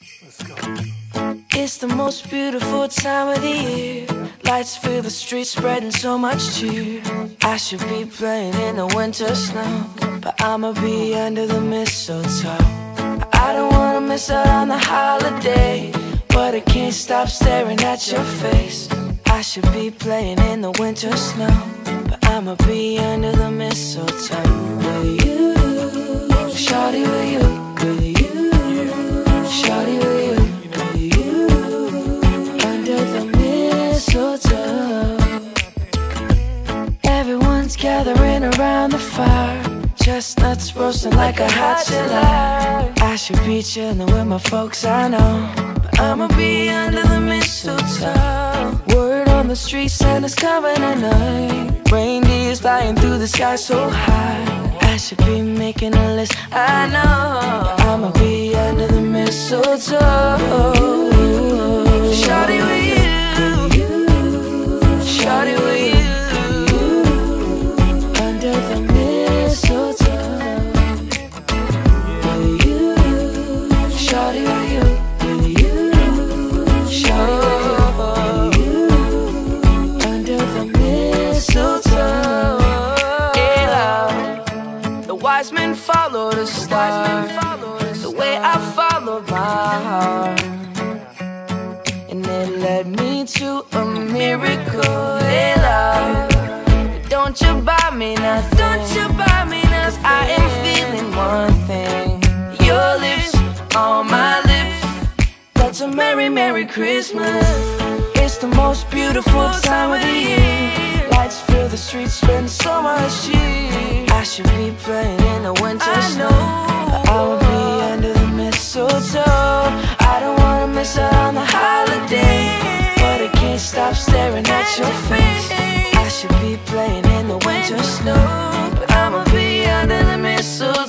Let's go. It's the most beautiful time of the year. Lights fill the streets, spreading so much cheer. I should be playing in the winter snow, but I'ma be under the mistletoe. I don't wanna miss out on the holiday, but I can't stop staring at your face. I should be playing in the winter snow, but I'ma be under the mistletoe. With you, shawty, with you, with you, shawty, with you, with you, under the mistletoe. Everyone's gathering around the fire, chestnuts roasting like a hot July. I should be chilling with my folks, I know, but I'ma be under the mistletoe. Word on the street, Santa's coming at night. Reindeer's flying through the sky so high. I should be making a list, I know, but I'ma be under the mistletoe. Shawty with you, shawty with you, under the mistletoe. With you, shawty with you, with you, shawty with you, under the mistletoe. The wise men follow the star, the way I follow my heart, and it led me to a miracle. Hey love, don't you buy me nothing, don't you buy me nothing, 'cause I am feeling one thing. Your lips on my lips, that's a merry, merry Christmas. It's the most beautiful time of the year. Lights fill the streets, spend so much cheer. I should be playing in the winter snow, but I'll be under the mistletoe. I don't wanna miss out on the holiday, but I can't stop staring at your face. I should be playing in the winter snow, but I'ma be under the mistletoe.